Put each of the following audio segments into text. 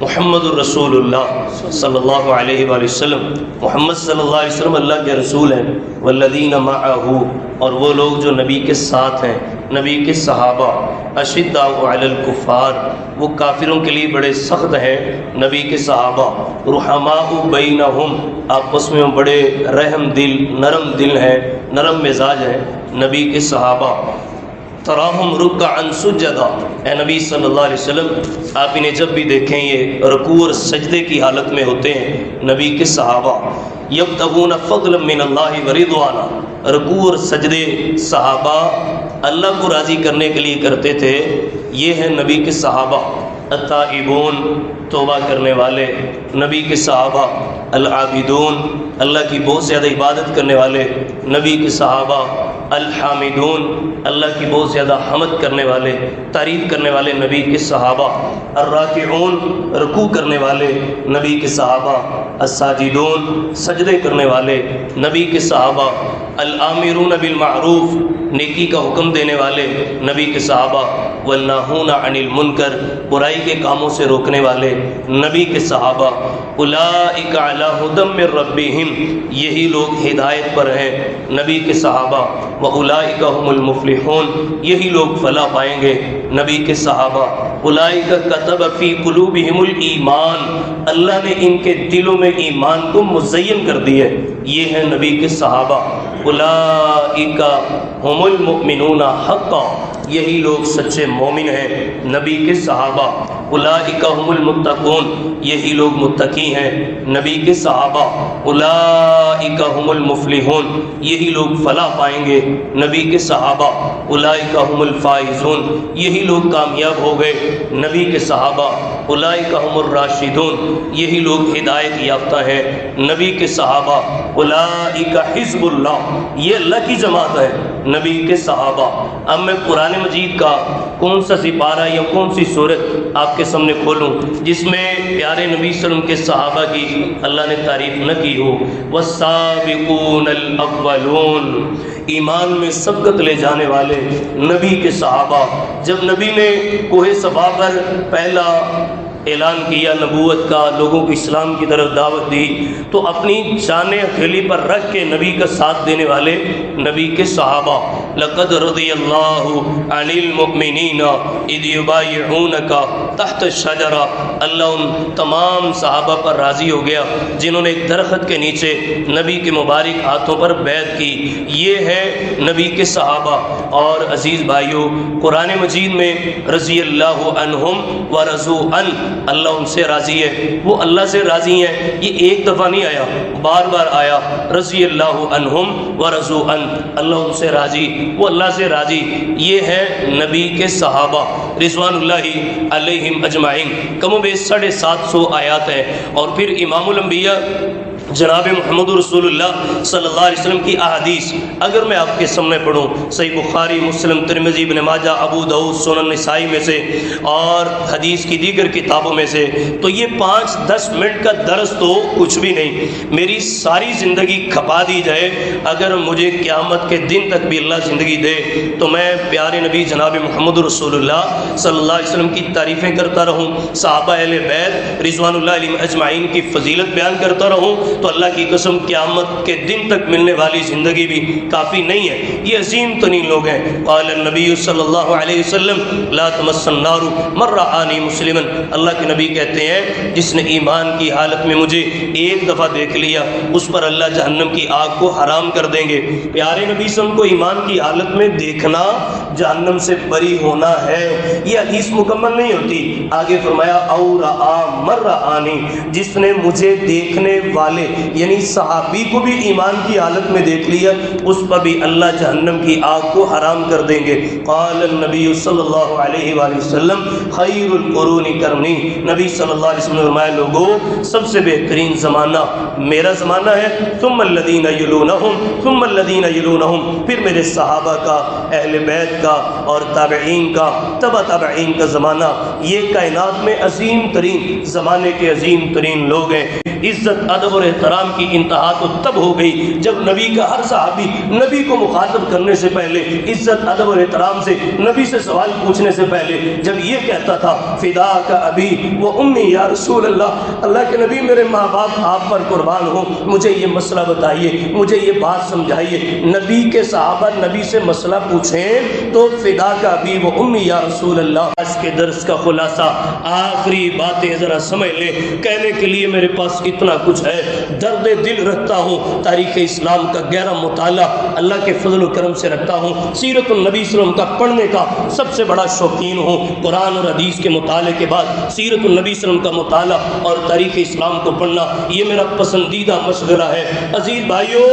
محمد الرسول اللہ صلی اللہ علیہ وآلہ وسلم، محمد صلی اللہ علیہ وسلم اللہ کے رسول ہیں، والذین معہ، اور وہ لوگ جو نبی کے ساتھ ہیں، نبی کے صحابہ، اشداء علی الکفار، وہ کافروں کے لیے بڑے سخت ہیں نبی کے صحابہ، رحماء بینہم، آپس میں بڑے رحم دل، نرم دل ہیں، نرم مزاج ہیں نبی کے صحابہ، تراہم رکعا سجدا، اے نبی صلی اللہ علیہ وسلم آپ انہیں جب بھی دیکھیں یہ رکوع اور سجدے کی حالت میں ہوتے ہیں نبی کے صحابہ، یبتغون فضلا من اللہ ورضوانا، رکوع اور سجدے صحابہ اللہ کو راضی کرنے کے لیے کرتے تھے، یہ ہیں نبی کے صحابہ، التائبون، توبہ کرنے والے نبی کے صحابہ، العابدون، اللہ کی بہت زیادہ عبادت کرنے والے نبی کے صحابہ، الحامدون، اللہ کی بہت زیادہ حمد کرنے والے، تعریف کرنے والے نبی کے صحابہ، الراکعون، رکوع کرنے والے نبی کے صحابہ، الساجدون، سجدے کرنے والے نبی کے صحابہ، الآمرون بالمعروف، نیکی کا حکم دینے والے نبی کے صحابہ، والناہون عن المنکر، برائی کے کاموں سے روکنے والے نبی کے صحابہ، اولئک علی ھدی من ربہم، یہی لوگ ہدایت پر ہیں نبی کے صحابہ، واولئک ھم المفلحون، یہی لوگ فلاح پائیں گے نبی کے صحابہ، اولئک کتب فی قلوبہم الایمان، اللہ نے ان کے دلوں میں ایمان کو مزین کر دی ہے، یہ ہیں نبی کے صحابہ، اولئک ھم المؤمنون حقا، یہی لوگ سچے مومن ہیں نبی کے صحابہ، اولئک ھم المتقون، یہی لوگ متقی ہیں نبی کے صحابہ، اولئک ھم المفلحون، یہی لوگ فلاح پائیں گے نبی کے صحابہ، اولئک ھم الفائزون، یہی لوگ کامیاب ہو گئے نبی کے صحابہ، اولئک ھم الراشدون، یہی لوگ ہدایت یافتہ ہیں نبی کے صحابہ، اولئک حزب اللہ، یہ اللہ کی جماعت ہے نبی کے صحابہ۔ اب میں قرآن مجید کا کون سا سپارہ یا کون سی سورت آپ کے سامنے کھولوں جس میں پیارے نبی صلی اللہ علیہ وسلم کے صحابہ کی اللہ نے تعریف نہ کی ہو؟ والسابقون الاولون، ایمان میں سبقت لے جانے والے نبی کے صحابہ، جب نبی نے کوہ صفا پر پہلا اعلان کیا نبوت کا، لوگوں کو اسلام کی طرف دعوت دی، تو اپنی جانیں ہتھیلی پر رکھ کے نبی کا ساتھ دینے والے نبی کے صحابہ، لقد رضی اللہ عن المؤمنین اذ یبایعونک تحت الشجرہ، اللہ ان تمام صحابہ پر راضی ہو گیا جنہوں نے ایک درخت کے نیچے نبی کے مبارک ہاتھوں پر بیعت کی، یہ ہے نبی کے صحابہ۔ اور عزیز بھائیو، قرآن مجید میں رضی اللہ عنہم ورضوا عنہ، اللہ ان سے راضی ہے، وہ اللہ سے راضی ہیں، یہ ایک دفعہ نہیں آیا، بار بار آیا، رضی اللہ عنہم ورضوا عنہ، اللہ ان سے راضی، وہ اللہ سے راضی، یہ ہے نبی کے صحابہ رضوان اللہ علیہم اجمعین۔ کم و بیش 750 آیات ہیں۔ اور پھر امام الانبیاء جناب محمد رسول اللہ صلی اللہ علیہ وسلم کی احادیث اگر میں آپ کے سامنے پڑھوں، صحیح بخاری، مسلم، ترمذی، ابن ماجہ، ابو داؤد، سنن نسائی میں سے اور حدیث کی دیگر کتابوں میں سے، تو یہ 5-10 منٹ کا درس تو کچھ بھی نہیں، میری ساری زندگی کھپا دی جائے، اگر مجھے قیامت کے دن تک بھی اللہ زندگی دے تو میں پیارے نبی جناب محمد رسول اللہ صلی اللہ علیہ وسلم کی تعریفیں کرتا رہوں، صحابہ اہل بیت رضوان اللہ علیہم اجمعین کی فضیلت بیان کرتا رہوں، تو اللہ کی قسم قیامت کے دن تک ملنے والی زندگی بھی کافی نہیں ہے۔ یہ عظیم ترین لوگ ہیں۔ قال النبی صلی اللہ علیہ وسلم لا تمس النار من رآنی مسلما، اللہ کے نبی کہتے ہیں جس نے ایمان کی حالت میں مجھے ایک دفعہ دیکھ لیا اس پر اللہ جہنم کی آگ کو حرام کر دیں گے۔ پیارے نبی صلی اللہ علیہ وسلم کو ایمان کی حالت میں دیکھنا جہنم سے بری ہونا ہے، یہ حدیث مکمل نہیں ہوتی۔ آگے فرمایا او رآ من رآنی، جس نے مجھے دیکھنے والے یعنی صحابی کو بھی ایمان کی حالت میں دیکھ لیا اس پر بھی اللہ جہنم کی آگ کو حرام کر دیں گے۔ قال النبی صلی اللہ علیہ وآلہ وسلم خیر القرون قرنی، نبی صلی اللہ علیہ وسلم نے فرمایا لوگوں سب سے بہترین زمانہ میرا زمانہ ہے، ثم الذین یلونہم ثم الذین یلونہم، پھر میرے صحابہ کا، اہل بیت کا اور تابعین کا، تبع تابعین کا زمانہ، یہ کائنات میں عظیم ترین زمانے کے عظیم ترین لوگ ہیں۔ عزت، ادب اور احترام کی انتہا تو تب ہو گئی جب نبی کا ہر صحابی نبی کو مخاطب کرنے سے پہلے عزت ادب اور احترام سے نبی سے سوال پوچھنے سے پہلے جب یہ کہتا تھا فدا کا ابی و امی یا رسول اللہ، اللہ کے نبی میرے ماں باپ آپ پر قربان ہوں، مجھے یہ مسئلہ بتائیے، مجھے یہ بات سمجھائیے۔ نبی کے صحابہ نبی سے مسئلہ پوچھیں تو فدا کا ابی و امی یا رسول اللہ۔ آج کے درس کا خلاصہ، آخری باتیں ذرا سمجھ لیں، کہنے کے لیے میرے پاس اتنا کچھ ہے۔ درد دل رکھتا ہوں تاریخ اسلام کا گہرا مطالعہ اللہ کے فضل و کرم سے رکھتا ہوں، سیرت النبی صلی اللہ علیہ وسلم کا پڑھنے کا سب سے بڑا شوقین ہوں۔ قرآن اور حدیث کے مطالعے کے بعد سیرت النبی صلی اللہ علیہ وسلم کا مطالعہ اور تاریخ اسلام کو پڑھنا یہ میرا پسندیدہ مشغلہ ہے۔ عزیز بھائیو،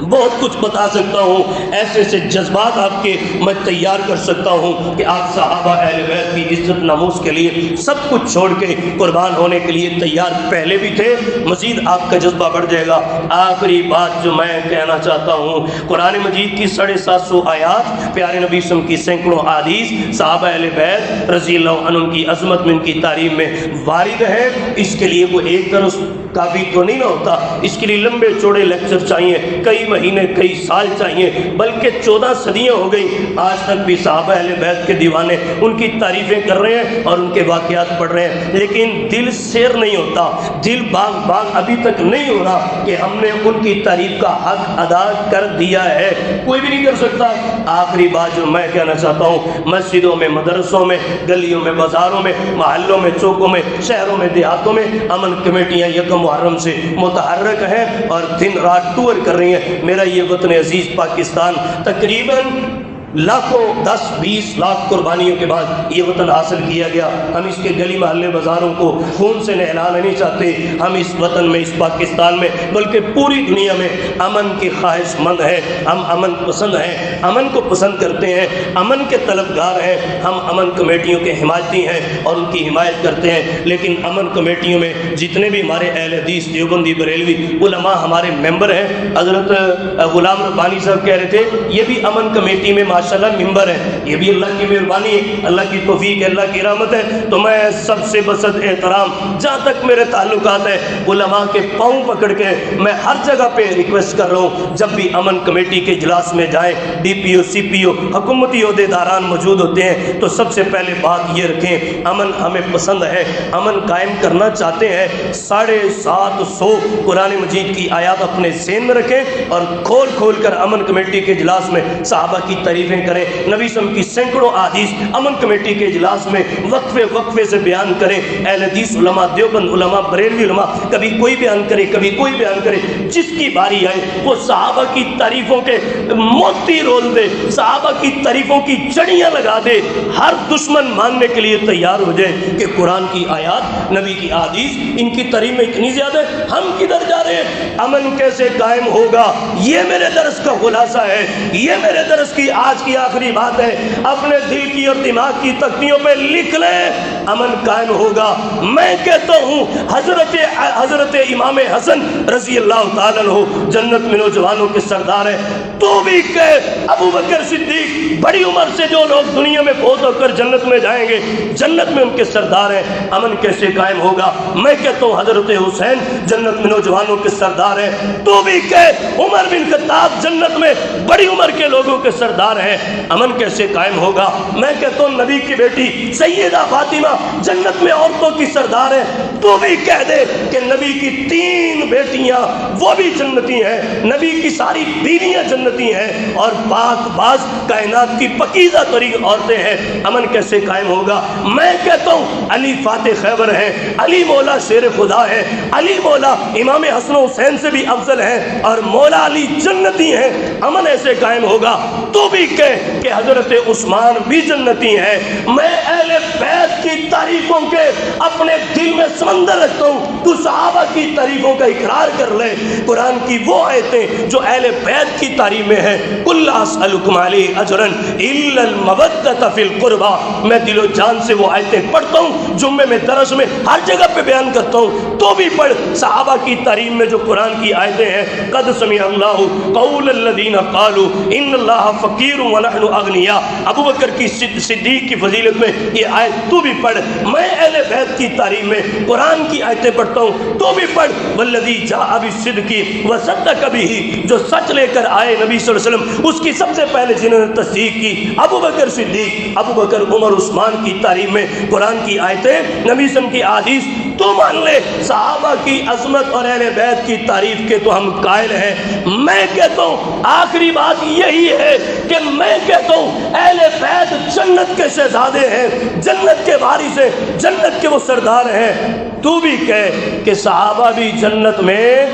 بہت کچھ بتا سکتا ہوں، ایسے ایسے جذبات آپ کے میں تیار کر سکتا ہوں کہ آپ صحابہ اہل بیت کی عزت ناموس کے لیے سب کچھ چھوڑ کے قربان ہونے کے لیے تیار پہلے بھی تھے، مزید آپ کا جذبہ بڑھ جائے گا۔ آخری بات جو میں کہنا چاہتا ہوں، قرآن مجید کی 750 آیات، پیارے نبی صلی اللہ علیہ وسلم کی سینکڑوں احادیث، صحابہ اہل بیت رضی اللہ عنہ کی عظمت میں ان کی تعریف میں وارد ہے۔ اس کے لیے کوئی ایک درس کافی تو نہیں نہ ہوتا، اس کے لیے لمبے چوڑے لیکچر چاہیے، کئی مہینے کئی سال چاہیے، بلکہ 14 صدیاں ہو گئی، آج تک بھی صحابہ اہل بیت کے دیوانے ان کی تعریفیں کر رہے ہیں اور ان کے واقعات پڑھ رہے ہیں، لیکن دل سیر نہیں ہوتا، دل باغ باغ ابھی تک نہیں ہو رہا کہ ہم نے ان کی تعریف کا حق ادا کر دیا ہے، کوئی بھی نہیں کر سکتا۔ آخری بات جو میں کہنا چاہتا ہوں، مسجدوں میں، مدرسوں میں، گلیوں میں، بازاروں میں، محلوں میں، چوکوں میں، شہروں میں، دیہاتوں میں امن کمیٹیاں یکم محرم سے متحرک ہیں اور دن رات ٹور کر رہی ہیں۔ میرا یہ وطن عزیز پاکستان تقریباً لاکھوں 10-20 لاکھ قربانیوں کے بعد یہ وطن حاصل کیا گیا۔ ہم اس کے گلی محلے بازاروں کو خون سے نہلانا نہیں چاہتے، ہم اس وطن میں، اس پاکستان میں، بلکہ پوری دنیا میں امن کی خواہش مند ہیں، ہم امن پسند ہیں، امن کو پسند کرتے ہیں، امن کے طلبگار ہیں، ہم امن کمیٹیوں کے حمایتی ہیں اور ان کی حمایت کرتے ہیں، لیکن امن کمیٹیوں میں جتنے بھی ہمارے اہل حدیث دیوبندی بریلوی علماء ہمارے ممبر ہیں، حضرت غلام ربانی صاحب کہہ رہے تھے یہ بھی امن کمیٹی میں ماشاءاللہ ممبر ہے، یہ بھی اللہ کی مہربانی ہے، اللہ کی توفیق ہے، اللہ کی رحمت ہے۔ تو میں سب سے بسط احترام، جہاں تک میرے تعلقات ہیں، علماء کے پاؤں پکڑ کے میں ہر جگہ پہ ریکویسٹ کر رہا ہوں، جب بھی امن کمیٹی کے اجلاس میں جائیں، ڈی پی او، سی پی او، حکومتی عہدیداران موجود ہوتے ہیں، تو سب سے پہلے بات یہ رکھیں، امن ہمیں پسند ہے، امن قائم کرنا چاہتے ہیں۔ 750 قرآن مجید کی آیات اپنے ذہن میں رکھیں اور کھول کھول کر امن کمیٹی کے اجلاس میں صحابہ کی تعریفیں کریں، نبی صلی اللہ علیہ وسلم کی سینکڑوں احادیث امن کمیٹی کے اجلاس میں وقفے وقفے سے بیان کریں۔ اہل حدیث علماء، دیوبند علماء، بریلوی علماء، کبھی کوئی بیان کرے، کبھی کوئی بیان کرے، جس کی باری آئے وہ صحابہ کی تعریفوں کے موتی رول دے، صحابہ کی تعریفوں کی چڑیاں لگا دے، ہر دشمن ماننے کے لیے تیار ہو جائے کہ قرآن کی آیات، نبی کی احادیث، ان کی تعریف میں اتنی زیادہ ہے، ہم کدھر جا رہے ہیں؟ امن کیسے قائم ہوگا؟ یہ میرے درس کا خلاصہ ہے، یہ میرے درس کی آج کی آخری بات ہے۔ اپنے دل کی اور دماغ کی تختیوں پہ لکھ لیں، امن قائم ہوگا۔ میں کہتا ہوں حضرت امام حسن رضی اللہ تعالیٰ عنہ جنت میں نوجوانوں کے سردار ہیں، تو بھی کہ ابو بکر صدیق بڑی عمر سے جو لوگ دنیا میں فوت ہو کر جنت میں جائیں گے، جنت میں ان کے سردار ہیں، امن کیسے قائم ہوگا؟ میں کہتا ہوں حضرت حسین جنت میں نوجوانوں کے سردار ہیں، تو بھی کہ عمر بن خطاب جنت میں بڑی عمر کے لوگوں کے سردار ہیں، امن کیسے قائم ہوگا؟ میں کہتا ہوں نبی کی بیٹی سیدہ فاطمہ جنت میں عورتوں کی سردار ہیں، تو بھی کہہ دے کہ نبی کی 3 بیٹیاں وہ بھی جنتی ہیں، نبی کی ساری بیویاں جنتی ہیں اور پاک باز کائنات کی پکیزہ ترین عورتیں ہیں، امن کیسے قائم ہوگا؟ میں کہتا ہوں علی فاتح خیبر ہیں، علی مولا شیر خدا ہے، علی مولا امام حسن و حسین سے بھی افضل ہیں اور مولا علی جنتی ہیں، امن ایسے قائم ہوگا؟ تو بھی کہ حضرت عثمان بھی جنتی ہیں۔ میں اہل بیت کی تعریفوں کے اپنے دل میں سمندر رکھتا ہوں، تو صحابہ کی تعریفوں کا اقرار کر لے، قرآن کی وہ آیتیں جو اہل بیت کی تعریف میں ہیں، قل لا اسألکم علیہ اجرا الا المودۃ فی القربى، میں دل و جان سے وہ آیتیں پڑھتا ہوں، جمعے میں درس میں ہر جگہ پہ بیان کرتا ہوں، تو بھی پڑھ صحابہ کی تعریف میں جو قرآن کی آیتیں ہیں، قد سمع اللہ قول الذین قالوا ان اللہ فقیر ونحن اغنیاء، ابو بکر کی صدیق کی فضیلت میں یہ آیت تو بھی پڑھ پڑھ، میں اہل بیت کی تعریف میں قرآن کی آیتیں پڑھتا ہوں، تو بھی پڑھ۔ والذی جاء بالصدق وصدق بہ، جو سچ لے کر آئے نبی صلی اللہ علیہ وسلم، اس کی سب سے پہلے جنہوں نے تصدیق کی ابو بکر صدیق، ابو بکر، عمر، عثمان کی تعریف میں قرآن کی آیتیں، نبی صلی اللہ علیہ وسلم کی احادیث تو مان لے۔ صحابہ کی عظمت اور اہل بیت کی تعریف کے تو ہم قائل ہیں۔ میں کہتا ہوں آخری بات یہی ہے کہ میں کہتا ہوں اہل بیت جنت کے شہزادے ہیں، جنت کے وارث ہیں، جنت کے وہ سردار ہیں۔ تو بھی کہہ کہ صحابہ بھی جنت میں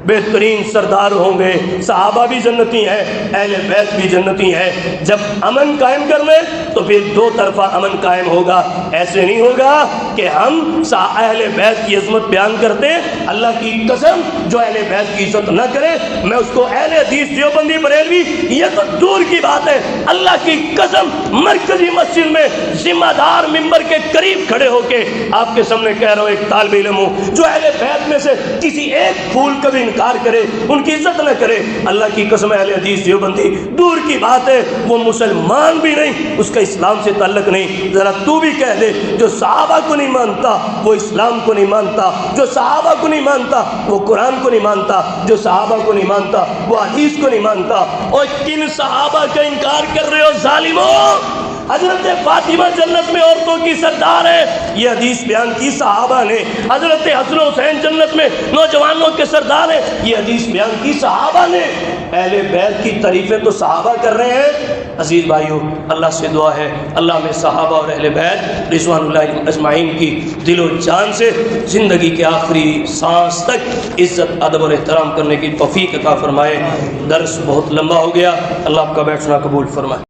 بہترین سردار ہوں گے، صحابہ بھی جنتی ہیں، اہل بیت بھی جنتی ہیں۔ جب امن قائم کر لیں تو پھر دو طرفہ امن قائم ہوگا۔ ایسے نہیں ہوگا کہ ہم اہل بیت کی عظمت بیان کرتے، اللہ کی قسم جو اہل بیت کی عزت نہ کرے میں اس کو اہل حدیث دیوبندی بریلوی یہ تو دور کی بات ہے، اللہ کی قسم مرکزی مسجد میں ذمہ دار ممبر کے قریب کھڑے ہو کے آپ کے سامنے کہہ رہا ہوں، ایک طالب علم ہوں جو اہل بیت میں سے کسی ایک پھول کا بھی انکار کرے، ان کی عزت نہ کرے، اللہ کی قسم اہل حدیث دیوبندی دور کی بات ہے، وہ مسلمان بھی نہیں، اس کا اسلام سے تعلق نہیں۔ ذرا تو بھی کہہ دے جو صحابہ کو نہیں مانتا وہ اسلام کو نہیں مانتا، جو صحابہ کو نہیں مانتا وہ قرآن کو نہیں مانتا، جو صحابہ کو نہیں مانتا وہ حدیث کو نہیں مانتا۔ اور کن صحابہ کا انکار کر رہے ہو ظالموں؟ حضرت فاطمہ جنت میں عورتوں کی سردار ہے، یہ حدیث بیان کی صحابہ نے۔ حضرت حسن حسین جنت میں نوجوانوں کے سردار ہیں، یہ حدیث بیان کی صحابہ نے۔ اہل بیت کی تعریفیں تو صحابہ کر رہے ہیں۔ عزیز بھائیو، اللہ سے دعا ہے اللہ میں صحابہ اور اہل بیت رضوان اللہ اجمعین کی دل و جان سے زندگی کے آخری سانس تک عزت، ادب اور احترام کرنے کی توفیق عطا فرمائے۔ درس بہت لمبا ہو گیا، اللہ آپ کا بیٹھنا قبول فرمائے۔